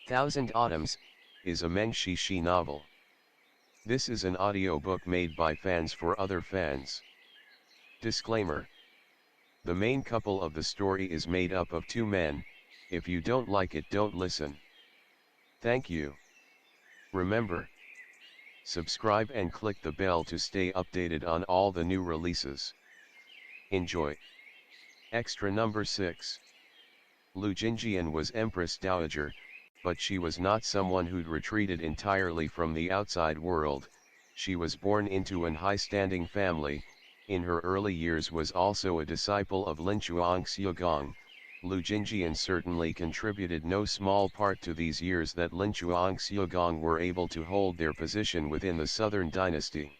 Thousand Autumns, is a Meng Xi Shi novel. This is an audiobook made by fans for other fans. Disclaimer. The main couple of the story is made up of two men. If you don't like it, don't listen. Thank you. Remember, subscribe and click the bell to stay updated on all the new releases. Enjoy. Extra number 6. Lu Jingjian was Empress Dowager, but she was not someone who'd retreated entirely from the outside world. She was born into an high-standing family. In her early years was also a disciple of Lin Xuanxiugong. Lu Jingjian certainly contributed no small part to these years that Lin Xuanxiugong were able to hold their position within the southern dynasty.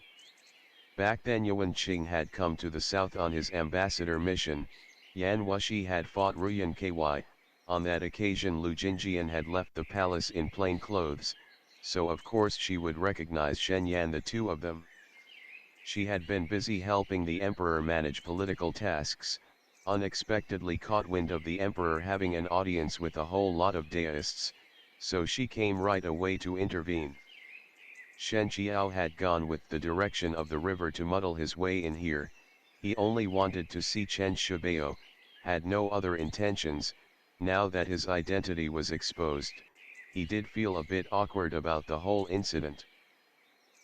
Back then Yuan Qing had come to the south on his ambassador mission. Yan Wushi had fought Ruyan Ky. On that occasion Lu Jingjian had left the palace in plain clothes, so of course she would recognize Shen Yan, the two of them. She had been busy helping the emperor manage political tasks, unexpectedly caught wind of the emperor having an audience with a whole lot of Daoists, so she came right away to intervene. Shen Qiao had gone with the direction of the river to muddle his way in here. He only wanted to see Chen Qiao, had no other intentions. Now that his identity was exposed, he did feel a bit awkward about the whole incident.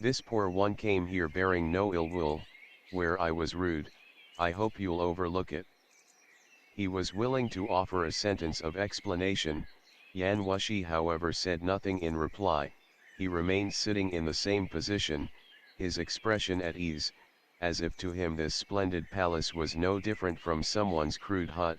This poor one came here bearing no ill will, where I was rude. I hope you'll overlook it. He was willing to offer a sentence of explanation. Yan Wushi however said nothing in reply. He remained sitting in the same position, his expression at ease, as if to him this splendid palace was no different from someone's crude hut.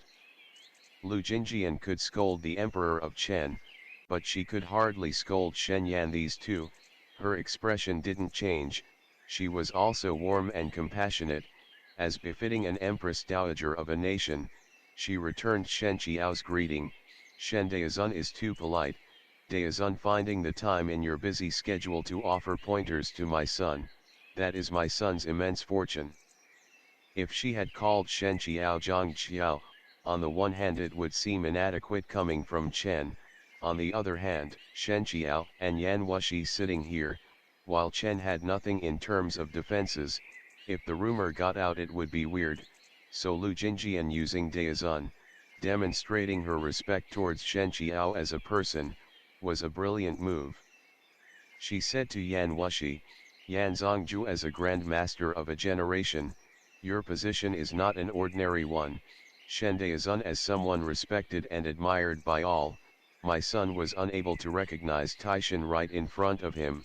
Lu Jingjian could scold the emperor of Chen, but she could hardly scold Shen Yan. These two, her expression didn't change. She was also warm and compassionate, as befitting an empress dowager of a nation. She returned Shen Qiao's greeting. Shen Daozun is too polite. Daozun, finding the time in your busy schedule to offer pointers to my son, that is my son's immense fortune. If she had called Shen Qiao Zhang Qiao, on the one hand it would seem inadequate coming from Chen. On the other hand, Shen Qiao and Yan Wushi sitting here, while Chen had nothing in terms of defenses. If the rumor got out it would be weird, so Lu Jingjian using Daozun, demonstrating her respect towards Shen Qiao as a person, was a brilliant move. She said to Yan Wushi, Yan Zongju, as a grand master of a generation, your position is not an ordinary one. Shen Daozun, as someone respected and admired by all. My son was unable to recognize Taishan right in front of him,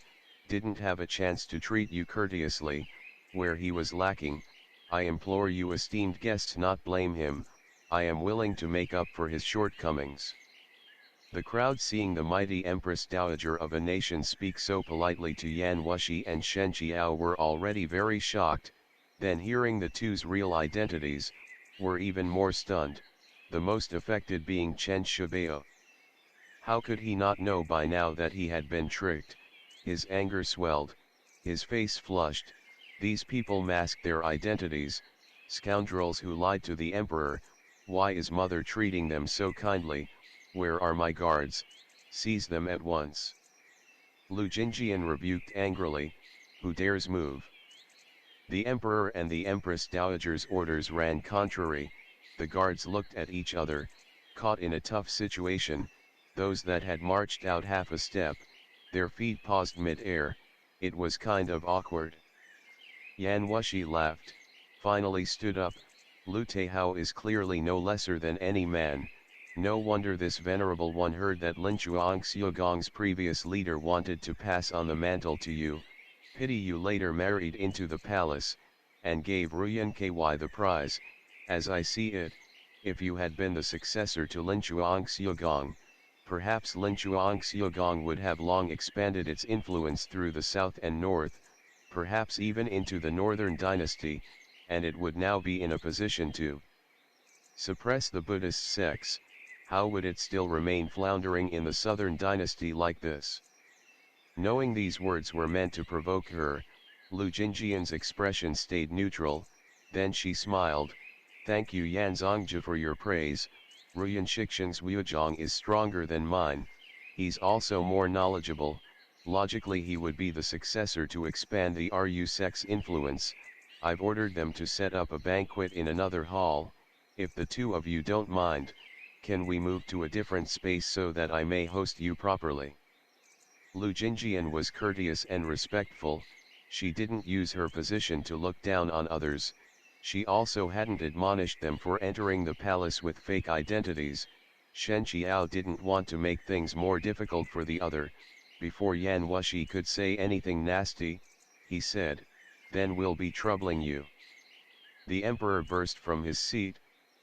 didn't have a chance to treat you courteously, where he was lacking. I implore you esteemed guests not blame him. I am willing to make up for his shortcomings. The crowd, seeing the mighty Empress Dowager of a nation speak so politely to Yan Wushi and Shen Qiao, were already very shocked. Then hearing the two's real identities, were even more stunned, the most affected being Chen Qiao. How could he not know by now that he had been tricked? His anger swelled, his face flushed. These people masked their identities, scoundrels who lied to the emperor. Why is mother treating them so kindly? Where are my guards? Seize them at once. Lu Jingjian rebuked angrily, who dares move? The emperor and the empress dowager's orders ran contrary. The guards looked at each other, caught in a tough situation. Those that had marched out half a step, their feet paused mid-air. It was kind of awkward. Yan Wushi laughed, finally stood up. Lu Taihao is clearly no lesser than any man. No wonder this venerable one heard that Lin Xuanxiugong's previous leader wanted to pass on the mantle to you. Pity you later married into the palace, and gave Ruyan Ky the prize. As I see it, if you had been the successor to Lin Xuanxiugong, perhaps Lin Xuanxiugong would have long expanded its influence through the south and north, perhaps even into the northern dynasty, and it would now be in a position to suppress the Buddhist sects. How would it still remain floundering in the southern dynasty like this? Knowing these words were meant to provoke her, Lu Jingjian's expression stayed neutral. Then she smiled. Thank you Yan Zongji for your praise. Ruyan Shixing's Wujiang is stronger than mine. He's also more knowledgeable, logically he would be the successor to expand the RU sect's influence. I've ordered them to set up a banquet in another hall. If the two of you don't mind, can we move to a different space so that I may host you properly? Lu Jinjian was courteous and respectful. She didn't use her position to look down on others. She also hadn't admonished them for entering the palace with fake identities. Shen Qiao didn't want to make things more difficult for the other. Before Yan Wushi could say anything nasty, he said, "Then we'll be troubling you." The emperor burst from his seat.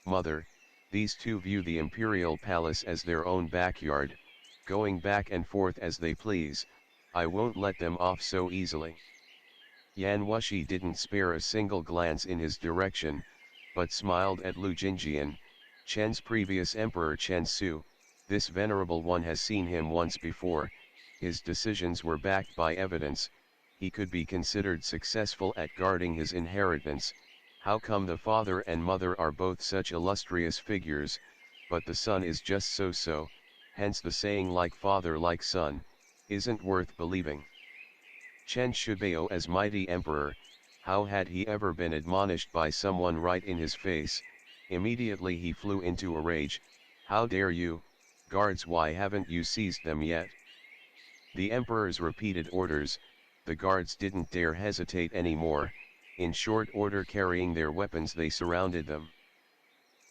"Mother, these two view the imperial palace as their own backyard, going back and forth as they please. I won't let them off so easily." Yan Wushi didn't spare a single glance in his direction, but smiled at Lu Jinjian. "Chen's previous emperor Chen Su, this venerable one has seen him once before, his decisions were backed by evidence, he could be considered successful at guarding his inheritance. How come the father and mother are both such illustrious figures, but the son is just so-so, hence the saying like father like son, isn't worth believing." Chen Qiao as mighty emperor, how had he ever been admonished by someone right in his face? Immediately he flew into a rage. "How dare you, guards, why haven't you seized them yet?" The emperor's repeated orders, the guards didn't dare hesitate anymore. In short order, carrying their weapons, they surrounded them.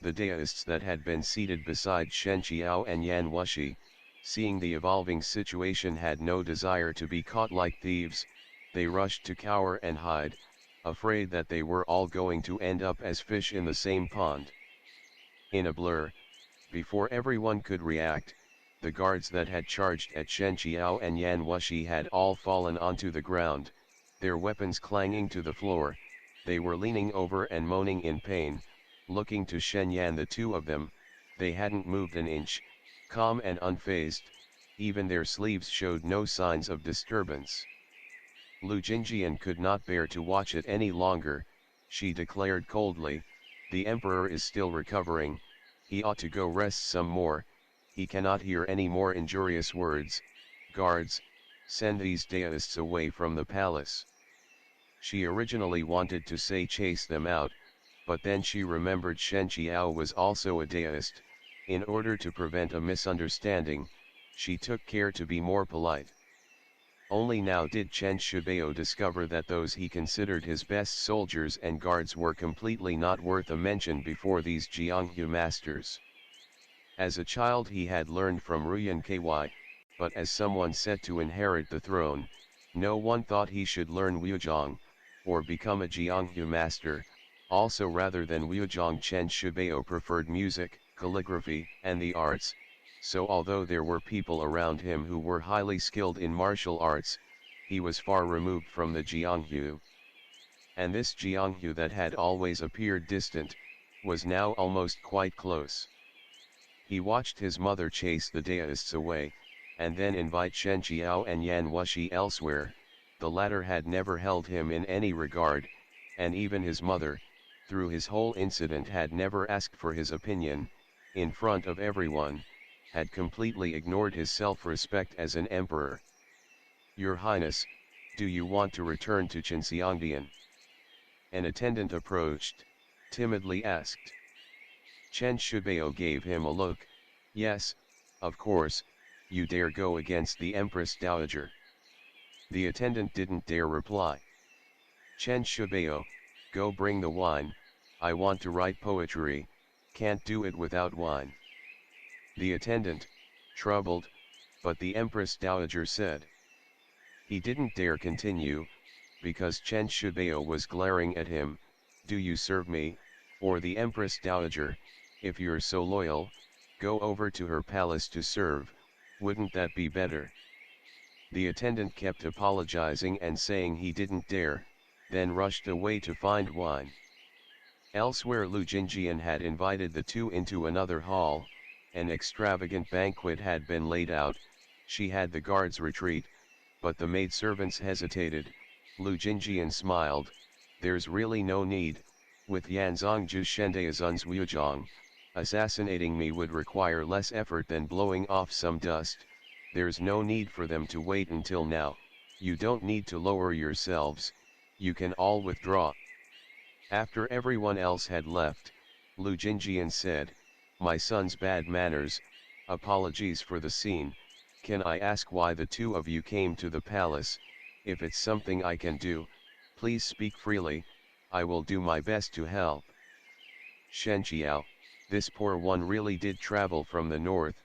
The Daoists that had been seated beside Shen Qiao and Yan Wushi, seeing the evolving situation, had no desire to be caught like thieves. They rushed to cower and hide, afraid that they were all going to end up as fish in the same pond. In a blur, before everyone could react, the guards that had charged at Shen Qiao and Yan Wushi had all fallen onto the ground, their weapons clanging to the floor. They were leaning over and moaning in pain, looking to Shen Yan. The two of them, they hadn't moved an inch, calm and unfazed, even their sleeves showed no signs of disturbance. Lu Jinjian could not bear to watch it any longer. She declared coldly, "The emperor is still recovering, he ought to go rest some more, he cannot hear any more injurious words. Guards, send these Daoists away from the palace." She originally wanted to say chase them out, but then she remembered Shen Qiao was also a Daoist. In order to prevent a misunderstanding, she took care to be more polite. Only now did Chen Qiao discover that those he considered his best soldiers and guards were completely not worth a mention before these Jianghu masters. As a child he had learned from Ruyan Ky, but as someone set to inherit the throne, no one thought he should learn Wuzhong, or become a Jianghu master. Also, rather than Wuzhong, Chen Qiao preferred music, calligraphy, and the arts. So although there were people around him who were highly skilled in martial arts, he was far removed from the Jianghu. And this Jianghu that had always appeared distant, was now almost quite close. He watched his mother chase the Daoists away, and then invite Shen Qiao and Yan Wushi elsewhere. The latter had never held him in any regard, and even his mother, through his whole incident, had never asked for his opinion. In front of everyone, had completely ignored his self-respect as an emperor. "Your Highness, do you want to return to Qinxiangdian?" An attendant approached, timidly asked. Chen Qiao gave him a look. "Yes, of course, you dare go against the Empress Dowager?" The attendant didn't dare reply. Chen Qiao, "Go bring the wine, I want to write poetry, can't do it without wine." The attendant, troubled, "But the Empress Dowager said." He didn't dare continue, because Chen Qiao was glaring at him. "Do you serve me, or the Empress Dowager? If you're so loyal, go over to her palace to serve, wouldn't that be better?" The attendant kept apologizing and saying he didn't dare, then rushed away to find wine. Elsewhere, Lu Jinjian had invited the two into another hall. An extravagant banquet had been laid out. She had the guards retreat, but the maidservants hesitated. Lu Jinjian smiled, "There's really no need, with Yanzongju Shendaizun's Wuzhong, assassinating me would require less effort than blowing off some dust. there's no need for them to wait until now, you don't need to lower yourselves, you can all withdraw. After everyone else had left, Lu Jinjian said, my son's bad manners, apologies for the scene, can I ask why the two of you came to the palace? If it's something I can do, please speak freely, I will do my best to help. Shen Qiao, this poor one really did travel from the north,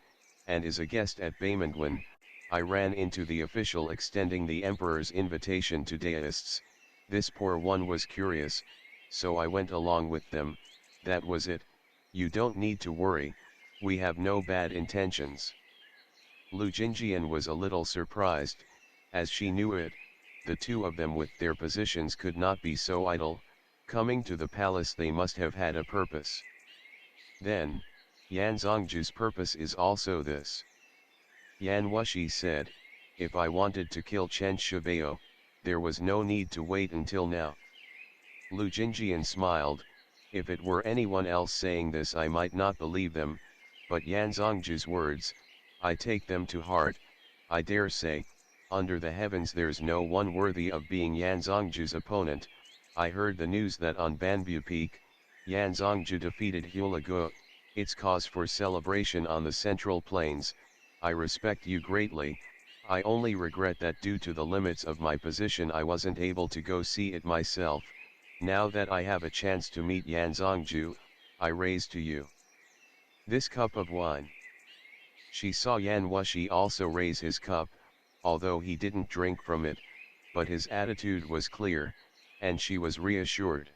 and is a guest at Banquet. I ran into the official extending the emperor's invitation to Daoists. This poor one was curious, so I went along with them, that was it, you don't need to worry, we have no bad intentions. Lu Jinjian was a little surprised, as she knew it, the two of them with their positions could not be so idle, coming to the palace they must have had a purpose. Then, Yan Zongju's purpose is also this. Yan Wushi said, if I wanted to kill Chen Qiao, there was no need to wait until now. Lu Jinjian smiled, if it were anyone else saying this I might not believe them, but Yan Zongju's words, I take them to heart, I dare say, under the heavens there's no one worthy of being Yan Zongju's opponent. I heard the news that on Banbu Peak, Yan Zongju defeated Hulagu, it's cause for celebration on the Central Plains. I respect you greatly, I only regret that due to the limits of my position I wasn't able to go see it myself. Now that I have a chance to meet Yan Zongju, I raise to you this cup of wine. She saw Yan Wushi also raise his cup, although he didn't drink from it, but his attitude was clear, and she was reassured.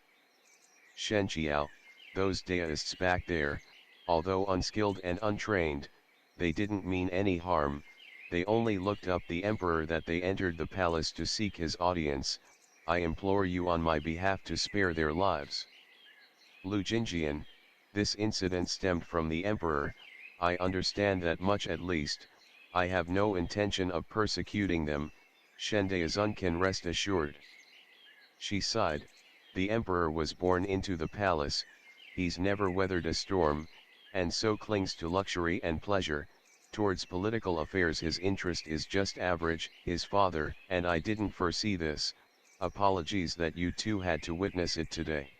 Shen Qiao, those Daoists back there, although unskilled and untrained, they didn't mean any harm, they only looked up the emperor that they entered the palace to seek his audience, I implore you on my behalf to spare their lives. Lu Jinjian, this incident stemmed from the emperor, I understand that much at least, I have no intention of persecuting them, Shen Daozun can rest assured. She sighed, the emperor was born into the palace, he's never weathered a storm, and so clings to luxury and pleasure, towards political affairs his interest is just average, his father and I didn't foresee this, apologies that you two had to witness it today.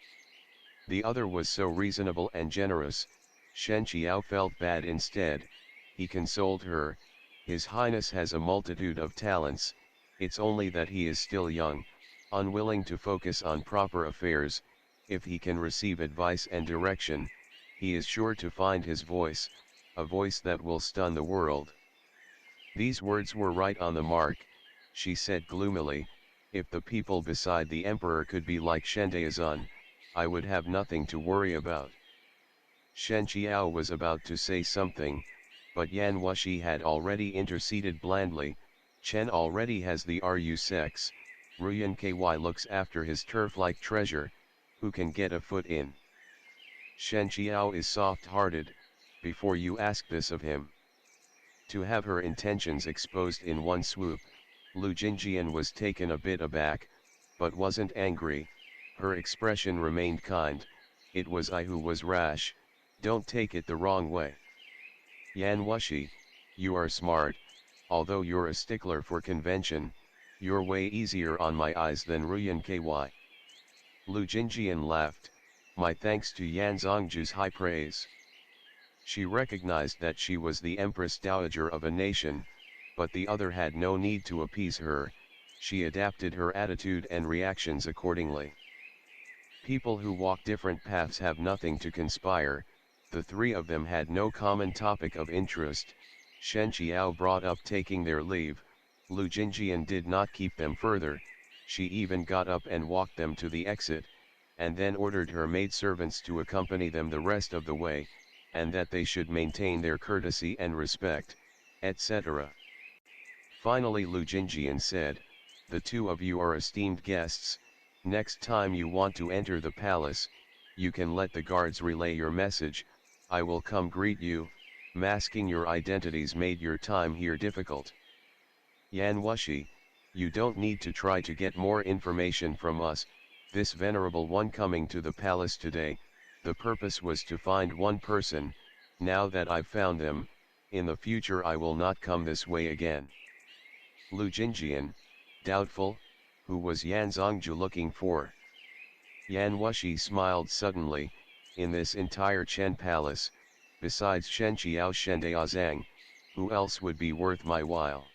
The other was so reasonable and generous, Shen Qiao felt bad instead, he consoled her, His Highness has a multitude of talents, it's only that he is still young, unwilling to focus on proper affairs, if he can receive advice and direction, he is sure to find his voice, a voice that will stun the world. These words were right on the mark, she said gloomily, if the people beside the emperor could be like Shen Daozun, I would have nothing to worry about. Shen Qiao was about to say something, but Yan Wushi had already interceded blandly, Chen already has the RU sex, Ruyan Ky looks after his turf-like treasure, who can get a foot in. Shen Qiao is soft-hearted, before you ask this of him. To have her intentions exposed in one swoop, Lu Jinjian was taken a bit aback, but wasn't angry, her expression remained kind, it was I who was rash, don't take it the wrong way. Yan Wushi, you are smart, although you're a stickler for convention, you're way easier on my eyes than Ruyan Ky. Lu Jinjian laughed, my thanks to Yan Zongju's high praise. She recognized that she was the Empress Dowager of a nation, but the other had no need to appease her, she adapted her attitude and reactions accordingly. People who walk different paths have nothing to conspire, the three of them had no common topic of interest, Shen Qiao brought up taking their leave, Lu Jinjian did not keep them further, she even got up and walked them to the exit, and then ordered her maidservants to accompany them the rest of the way, and that they should maintain their courtesy and respect, etc. Finally Lu Jinjian said, the two of you are esteemed guests, next time you want to enter the palace, you can let the guards relay your message, I will come greet you, masking your identities made your time here difficult. Yan Wushi, you don't need to try to get more information from us, this venerable one coming to the palace today, the purpose was to find one person, now that I've found them, in the future I will not come this way again. Lu Jingjian, doubtful, who was Yan Zongju looking for? Yan Wushi smiled suddenly. In this entire Chen palace, besides Shen Qiao Daozang, who else would be worth my while?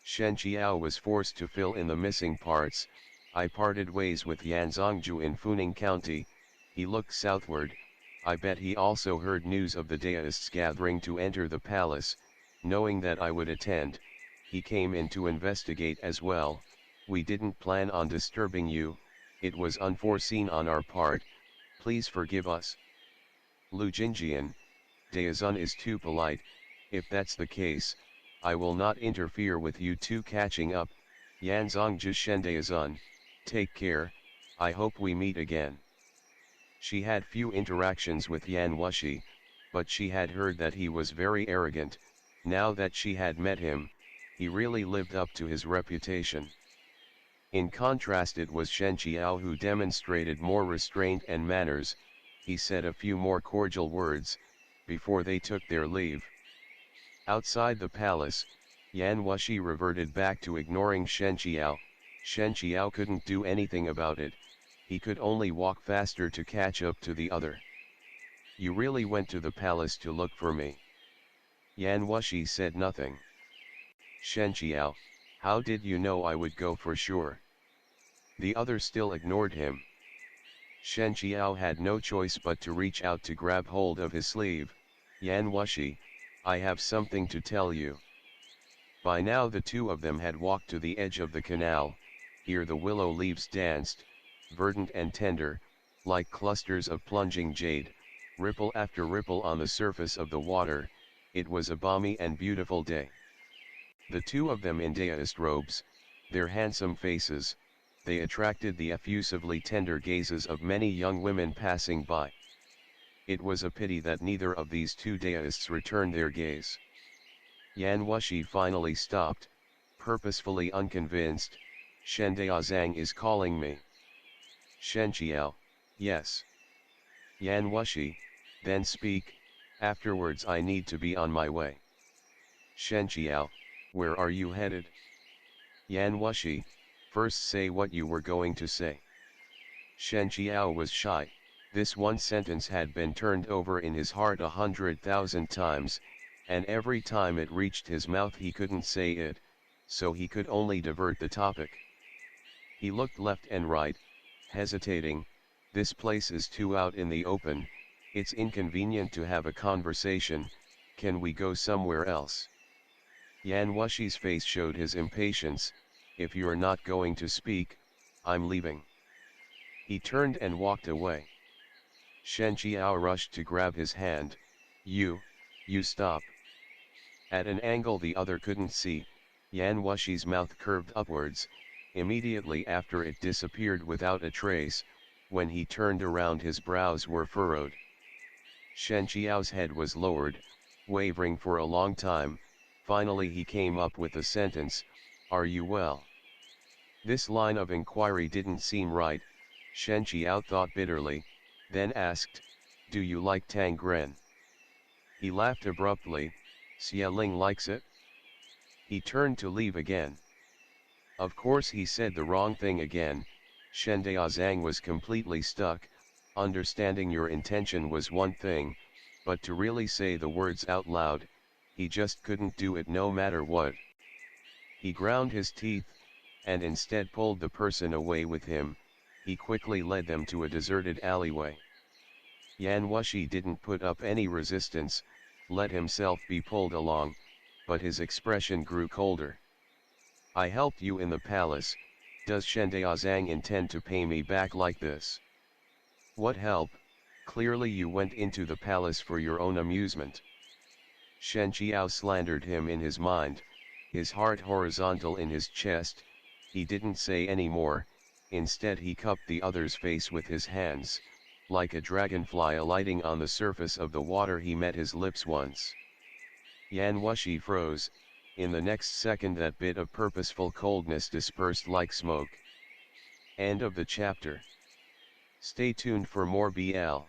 Shen Qiao was forced to fill in the missing parts. I parted ways with Yan Zongju in Funing County. He looked southward. I bet he also heard news of the Daoists gathering to enter the palace. Knowing that I would attend, he came in to investigate as well. We didn't plan on disturbing you, it was unforeseen on our part, please forgive us. Lu Jingjian, Daozun is too polite. If that's the case, I will not interfere with you two catching up. Yan Zongju Shen Daozun, take care, I hope we meet again. She had few interactions with Yan Wushi, but she had heard that he was very arrogant. Now that she had met him, he really lived up to his reputation. In contrast, it was Shen Qiao who demonstrated more restraint and manners. He said a few more cordial words before they took their leave. Outside the palace, Yan Wushi reverted back to ignoring Shen Qiao. Shen Qiao couldn't do anything about it, he could only walk faster to catch up to the other. You really went to the palace to look for me? Yan Wushi said nothing. Shen Qiao, how did you know I would go for sure? The other still ignored him. Shen Qiao had no choice but to reach out to grab hold of his sleeve. Yan Wushi, I have something to tell you. By now the two of them had walked to the edge of the canal. Here the willow leaves danced, verdant and tender, like clusters of plunging jade, ripple after ripple on the surface of the water. It was a balmy and beautiful day. The two of them in Daoist robes, their handsome faces, they attracted the effusively tender gazes of many young women passing by. It was a pity that neither of these two Daoists returned their gaze. Yan Wushi finally stopped, purposefully unconvinced. Shen Daozang is calling me. Shen Qiao, yes. Yan Wushi, then speak, afterwards I need to be on my way. Shen Qiao, where are you headed? Yan Wushi, first say what you were going to say. Shen Qiao was shy. This one sentence had been turned over in his heart 100,000 times, and every time it reached his mouth he couldn't say it, so he could only divert the topic. He looked left and right, hesitating. This place is too out in the open, it's inconvenient to have a conversation, can we go somewhere else? Yan Wushi's face showed his impatience. If you're not going to speak, I'm leaving. He turned and walked away. Shen Qiao rushed to grab his hand. You stop. At an angle the other couldn't see, Yan Wushi's mouth curved upwards. Immediately after it disappeared without a trace. When he turned around his brows were furrowed. Shen Qiao's head was lowered, wavering for a long time. Finally he came up with the sentence, are you well? This line of inquiry didn't seem right. Shen Qiao thought bitterly, then asked, do you like Tangren? He laughed abruptly, Xia Ling likes it? He turned to leave again. Of course he said the wrong thing again. Shen Daozang was completely stuck. Understanding your intention was one thing, but to really say the words out loud, he just couldn't do it no matter what. He ground his teeth, and instead pulled the person away with him. He quickly led them to a deserted alleyway. Yan Wushi didn't put up any resistance, let himself be pulled along, but his expression grew colder. I helped you in the palace, does Shen Daozang intend to pay me back like this? What help? Clearly you went into the palace for your own amusement. Shen Qiao slandered him in his mind, his heart horizontal in his chest. He didn't say any more, instead he cupped the other's face with his hands. Like a dragonfly alighting on the surface of the water he met his lips once. Yan Wushi froze. In the next second that bit of purposeful coldness dispersed like smoke. End of the chapter. Stay tuned for more BL.